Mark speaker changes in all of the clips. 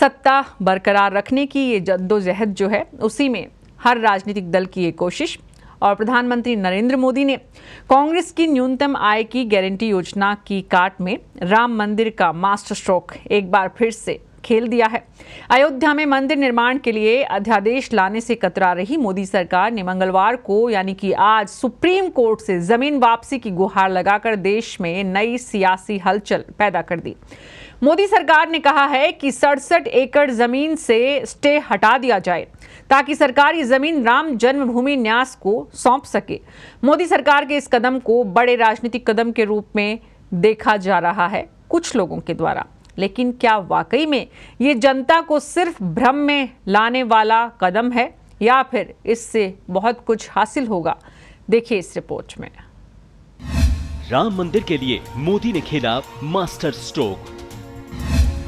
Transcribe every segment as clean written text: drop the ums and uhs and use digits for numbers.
Speaker 1: सत्ता बरकरार रखने की ये जद्दोजहद जो है, उसी में हर राजनीतिक दल की ये कोशिश। और प्रधानमंत्री नरेंद्र मोदी ने कांग्रेस की न्यूनतम आय की गारंटी योजना की काट में राम मंदिर का मास्टर स्ट्रोक एक बार फिर से खेल दिया है। अयोध्या में मंदिर निर्माण के लिए अध्यादेश लाने से कतरा रही मोदी सरकार ने मंगलवार को यानी कि आज सुप्रीम कोर्ट से जमीन वापसी की गुहार लगाकर देश में नई सियासी हलचल पैदा कर दी। मोदी सरकार ने कहा है कि 67 एकड़ जमीन से स्टे हटा दिया जाए ताकि सरकारी जमीन राम जन्मभूमि न्यास को सौंप सके। मोदी सरकार के इस कदम को बड़े राजनीतिक कदम के रूप में देखा जा रहा है कुछ लोगों के द्वारा, लेकिन क्या वाकई में ये जनता को सिर्फ भ्रम में लाने वाला कदम है या फिर इससे बहुत कुछ हासिल होगा? देखिए इस रिपोर्ट में।
Speaker 2: राम मंदिर के लिए मोदी ने खेला मास्टर स्ट्रोक।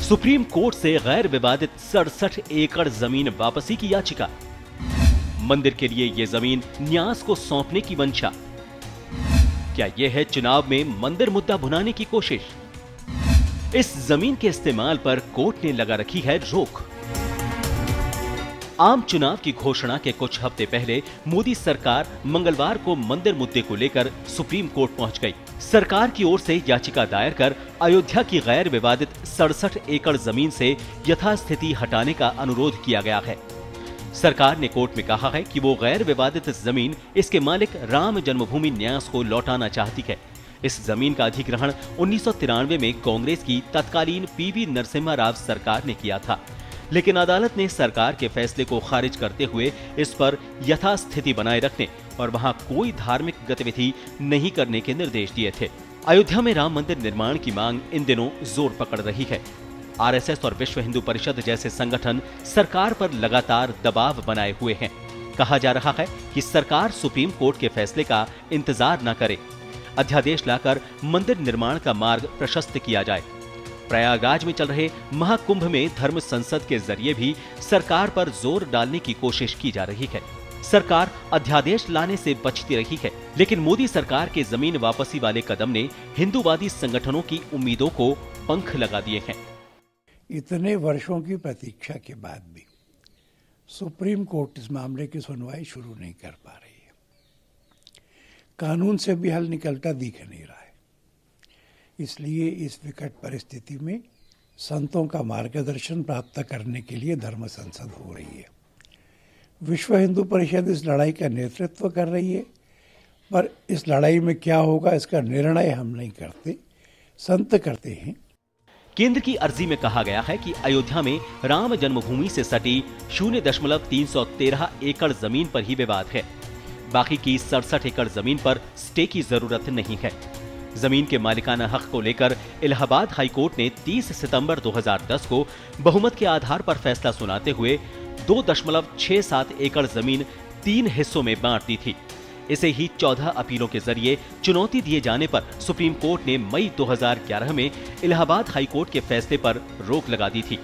Speaker 2: सुप्रीम कोर्ट से गैर विवादित 67 एकड़ जमीन वापसी की याचिका। मंदिर के लिए यह जमीन न्यास को सौंपने की मंशा। क्या यह है चुनाव में मंदिर मुद्दा भुनाने की कोशिश? इस जमीन के इस्तेमाल पर कोर्ट ने लगा रखी है रोक। आम चुनाव की घोषणा के कुछ हफ्ते पहले मोदी सरकार मंगलवार को मंदिर मुद्दे को लेकर सुप्रीम कोर्ट पहुंच गई। सरकार की ओर से याचिका दायर कर अयोध्या की गैर विवादित 67 एकड़ जमीन से यथास्थिति हटाने का अनुरोध किया गया है। सरकार ने कोर्ट में कहा है कि वो गैर विवादित जमीन इसके मालिक राम जन्मभूमि न्यास को लौटाना चाहती है। इस जमीन का अधिग्रहण 1993 में कांग्रेस की तत्कालीन पीवी नरसिम्हा राव सरकार ने किया था, लेकिन अदालत ने सरकार के फैसले को खारिज करते हुए इस पर यथास्थिति बनाए रखने और वहां कोई धार्मिक गतिविधि नहीं करने के निर्देश दिए थे। अयोध्या में राम मंदिर निर्माण की मांग इन दिनों जोर पकड़ रही है। आरएसएस और विश्व हिंदू परिषद जैसे संगठन सरकार पर लगातार दबाव बनाए हुए हैं। कहा जा रहा है कि सरकार सुप्रीम कोर्ट के फैसले का इंतजार न करे, अध्यादेश लाकर मंदिर निर्माण का मार्ग प्रशस्त किया जाए। प्रयागराज में चल रहे महाकुंभ में धर्म संसद के जरिए भी सरकार पर जोर डालने की कोशिश की जा रही है। सरकार अध्यादेश लाने से बचती रही है, लेकिन मोदी सरकार के जमीन वापसी वाले कदम ने हिंदूवादी संगठनों की उम्मीदों को पंख लगा दिए हैं।
Speaker 3: इतने वर्षों की प्रतीक्षा के बाद भी सुप्रीम कोर्ट इस मामले की सुनवाई शुरू नहीं कर पा रही है। कानून से भी हल निकलता दिख नहीं रहा है। इसलिए इस विकट परिस्थिति में संतों का मार्गदर्शन प्राप्त करने के लिए धर्म संसद हो रही है। विश्व हिंदू परिषद इस लड़ाई का नेतृत्व कर रही है, पर इस लड़ाई में क्या होगा इसका निर्णय हम नहीं करते, संत करते हैं।
Speaker 2: केंद्र की अर्जी में कहा गया है कि अयोध्या में राम जन्मभूमि से सटी 0.313 एकड़ जमीन पर ही विवाद है। बाकी की 67 एकड़ जमीन पर स्टे की जरूरत नहीं है। जमीन के मालिकाना हक को लेकर इलाहाबाद हाईकोर्ट ने 30 सितंबर 2010 को बहुमत के आधार पर फैसला सुनाते हुए 2.67 एकड़ जमीन 3 हिस्सों में बांट दी थी। इसे ही 14 अपीलों के जरिए चुनौती दिए जाने पर सुप्रीम कोर्ट ने मई 2011 में इलाहाबाद हाईकोर्ट के फैसले पर रोक लगा दी थी।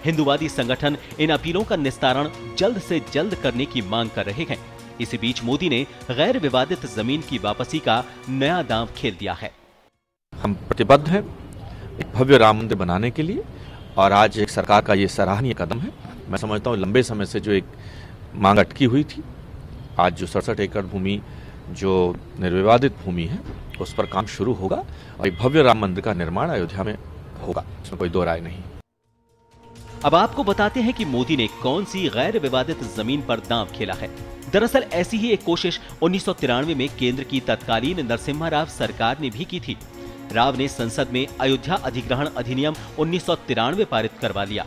Speaker 2: हिंदूवादी संगठन इन अपीलों का निस्तारण जल्द से जल्द करने की मांग कर रहे हैं। इसी बीच मोदी ने गैर विवादित जमीन की वापसी का नया दांव खेल दिया है।
Speaker 4: हम प्रतिबद्ध हैं एक भव्य राम मंदिर बनाने के लिए और आज एक सरकार का ये सराहनीय कदम है। मैं समझता हूँ लंबे समय से जो एक मांग अटकी हुई थी, आज जो 67 एकड़ भूमि जो निर्विवादित भूमि है उस पर काम शुरू होगा और एक भव्य राम मंदिर का निर्माण अयोध्या में होगा, इसमें कोई दो राय नहीं।
Speaker 2: अब आपको बताते हैं कि मोदी ने कौन सी गैर विवादित जमीन पर दांव खेला है। दरअसल ऐसी ही एक कोशिश 1993 में केंद्र की तत्कालीन नरसिम्हा राव सरकार ने भी की थी। राव ने संसद में अयोध्या अधिग्रहण अधिनियम 1993 पारित करवा लिया।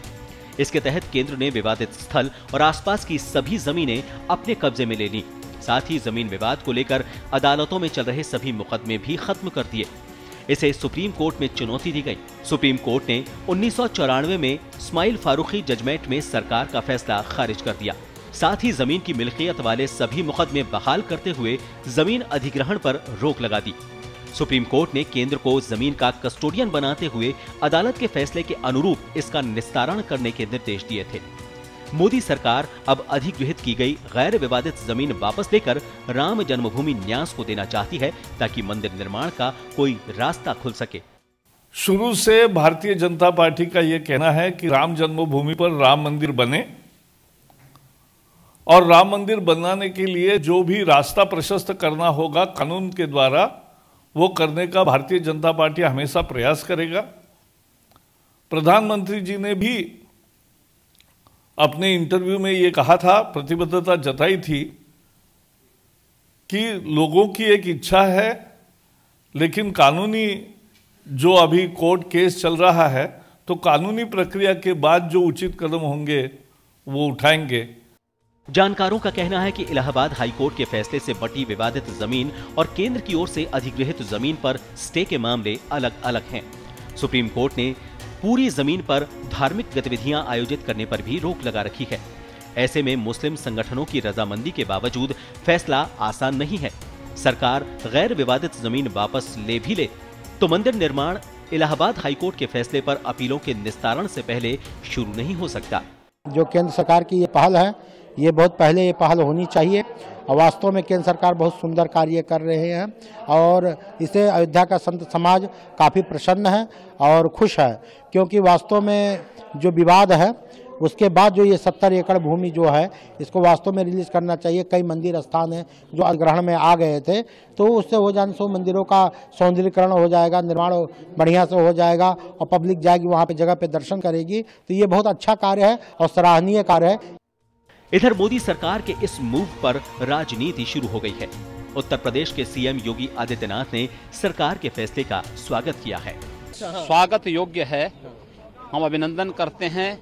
Speaker 2: इसके तहत केंद्र ने विवादित स्थल और आसपास की सभी जमीनें अपने कब्जे में ले ली। साथ ही जमीन विवाद को लेकर अदालतों में चल रहे सभी मुकदमे भी खत्म कर दिए। इसे सुप्रीम कोर्ट में चुनौती दी गई। सुप्रीम कोर्ट ने 1994 में इस्माइल फारूकी जजमेंट में सरकार का फैसला खारिज कर दिया। साथ ही जमीन की मिल्कियत वाले सभी मुकदमे बहाल करते हुए जमीन अधिग्रहण पर रोक लगा दी। सुप्रीम कोर्ट ने केंद्र को जमीन का कस्टोडियन बनाते हुए अदालत के फैसले के अनुरूप इसका निस्तारण करने के निर्देश दिए थे। मोदी सरकार अब अधिग्रहित की गई गैर विवादित जमीन वापस लेकर राम जन्मभूमि न्यास को देना चाहती है ताकि मंदिर निर्माण का कोई रास्ता खुल सके।
Speaker 5: शुरू से भारतीय जनता पार्टी का यह कहना है कि राम जन्मभूमि पर राम मंदिर बने और राम मंदिर बनाने के लिए जो भी रास्ता प्रशस्त करना होगा कानून के द्वारा, वो करने का भारतीय जनता पार्टी हमेशा प्रयास करेगा। प्रधानमंत्री जी ने भी अपने इंटरव्यू में ये कहा था, प्रतिबद्धता जताई थी कि लोगों की एक इच्छा है, लेकिन कानूनी जो अभी कोर्ट केस चल रहा है, तो कानूनी प्रक्रिया के बाद जो उचित कदम होंगे वो उठाएंगे।
Speaker 2: जानकारों का कहना है कि इलाहाबाद हाईकोर्ट के फैसले से बटी विवादित जमीन और केंद्र की ओर से अधिग्रहित जमीन पर स्टे के मामले अलग अलग हैं। सुप्रीम कोर्ट ने पूरी जमीन पर धार्मिक गतिविधियां आयोजित करने पर भी रोक लगा रखी है। ऐसे में मुस्लिम संगठनों की रजामंदी के बावजूद फैसला आसान नहीं है। सरकार गैर विवादित जमीन वापस ले भी ले तो मंदिर निर्माण इलाहाबाद हाईकोर्ट के फैसले पर अपीलों के निस्तारण से पहले शुरू नहीं हो सकता।
Speaker 6: जो केंद्र सरकार की ये पहल है, ये बहुत पहले ये पहल होनी चाहिए और वास्तव में केंद्र सरकार बहुत सुंदर कार्य कर रहे हैं और इसे अयोध्या का संत समाज काफ़ी प्रसन्न है और खुश है, क्योंकि वास्तव में जो विवाद है उसके बाद जो ये 70 एकड़ भूमि जो है इसको वास्तव में रिलीज करना चाहिए। कई मंदिर स्थान हैं जो अधिग्रहण में आ गए थे, तो उससे हो जाने से मंदिरों का सौंदर्यीकरण हो जाएगा, निर्माण बढ़िया से हो जाएगा और पब्लिक जाएगी वहाँ पे जगह पे दर्शन करेगी। तो ये बहुत अच्छा कार्य है और सराहनीय कार्य है।
Speaker 2: इधर मोदी सरकार के इस मूव पर राजनीति शुरू हो गई है। उत्तर प्रदेश के सीएम योगी आदित्यनाथ ने सरकार के फैसले का स्वागत किया है।
Speaker 7: स्वागत योग्य है। हम अभिनंदन करते हैं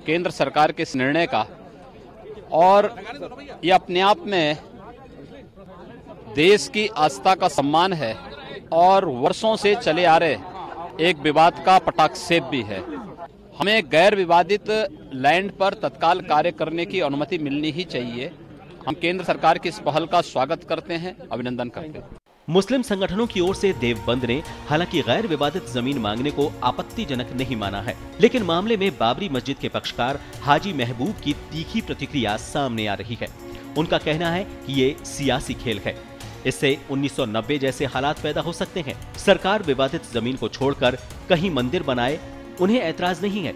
Speaker 7: केंद्र सरकार के इस निर्णय का और ये अपने आप में देश की आस्था का सम्मान है और वर्षों से चले आ रहे एक विवाद का पटाक्षेप भी है। हमें गैर विवादित लैंड पर तत्काल कार्य करने की अनुमति मिलनी ही चाहिए। हम केंद्र सरकार की इस पहल का स्वागत करते हैं, अभिनंदन करते हैं।
Speaker 2: मुस्लिम संगठनों की ओर से देवबंद ने हालांकि गैर विवादित जमीन मांगने को आपत्तिजनक नहीं माना है, लेकिन मामले में बाबरी मस्जिद के पक्षकार हाजी महबूब की तीखी प्रतिक्रिया सामने आ रही है। उनका कहना है कि ये सियासी खेल है, इससे 1990 जैसे हालात पैदा हो सकते हैं। सरकार विवादित जमीन को छोड़कर कहीं मंदिर बनाए, उन्हें ऐतराज नहीं है।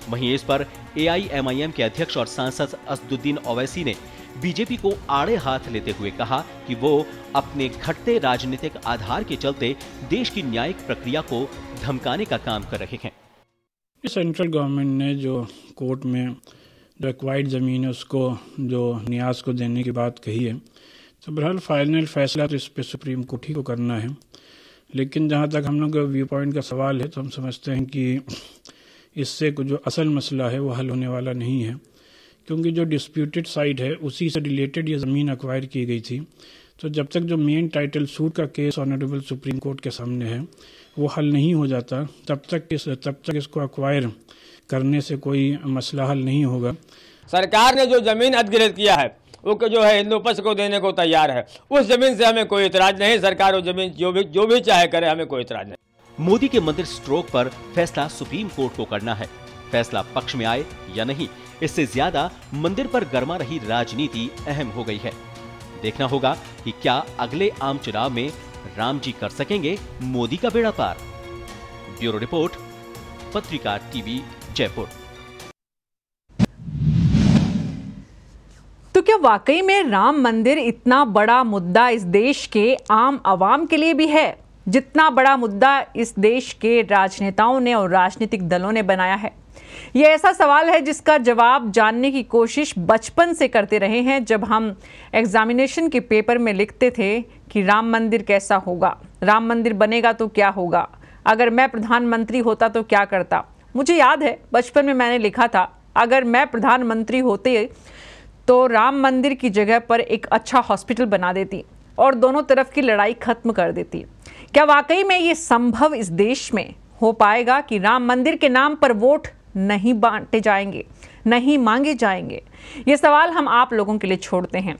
Speaker 2: वहीं इस पर AIMIM के अध्यक्ष और सांसद असदुद्दीन ओवैसी ने बीजेपी को आड़े हाथ लेते हुए कहा कि वो अपने घटते राजनीतिक आधार के चलते देश की न्यायिक प्रक्रिया को धमकाने का काम कर रहे हैं।
Speaker 8: सेंट्रल गवर्नमेंट ने जो कोर्ट में जो एक्वायर्ड ज़मीन है उसको जो न्यास को देने की बात कही है, तो बहरहाल फाइनल फैसला तो इस पर सुप्रीम कोर्ट ही को करना है। लेकिन जहाँ तक हम लोग का व्यू पॉइंट का सवाल है, तो हम समझते हैं कि इससे जो असल मसला है वो हल होने वाला नहीं है, क्योंकि जो डिस्प्यूटेड साइट है उसी से रिलेटेड ये ज़मीन एक्वायर की गई थी। तो जब तक जो मेन टाइटल सूट का केस ऑनरेबल सुप्रीम कोर्ट के सामने है वो हल नहीं हो जाता, तब तक इसको एक्वायर करने से कोई मसला हल नहीं होगा।
Speaker 9: सरकार ने जो ज़मीन अधिग्रहित किया है वो जो है हिंदू पक्ष को देने को तैयार है। उस जमीन से हमें कोई इतराज नहीं। सरकार वो जमीन जो भी चाहे करे, हमें कोई इतराज नहीं।
Speaker 2: मोदी के मंदिर स्ट्रोक पर फैसला सुप्रीम कोर्ट को करना है। फैसला पक्ष में आए या नहीं, इससे ज्यादा मंदिर पर गरमा रही राजनीति अहम हो गई है। देखना होगा कि क्या अगले आम चुनाव में राम जी कर सकेंगे मोदी का बेड़ा पार। ब्यूरो रिपोर्ट, पत्रिका टीवी, जयपुर।
Speaker 1: तो क्या वाकई में राम मंदिर इतना बड़ा मुद्दा इस देश के आम आवाम के लिए भी है जितना बड़ा मुद्दा इस देश के राजनेताओं ने और राजनीतिक दलों ने बनाया है? ये ऐसा सवाल है जिसका जवाब जानने की कोशिश बचपन से करते रहे हैं। जब हम एग्जामिनेशन के पेपर में लिखते थे कि राम मंदिर कैसा होगा, राम मंदिर बनेगा तो क्या होगा, अगर मैं प्रधानमंत्री होता तो क्या करता। मुझे याद है बचपन में मैंने लिखा था, अगर मैं प्रधानमंत्री होते तो राम मंदिर की जगह पर एक अच्छा हॉस्पिटल बना देती और दोनों तरफ की लड़ाई खत्म कर देती। क्या वाकई में ये संभव इस देश में हो पाएगा कि राम मंदिर के नाम पर वोट नहीं बांटे जाएंगे, नहीं मांगे जाएंगे? ये सवाल हम आप लोगों के लिए छोड़ते हैं।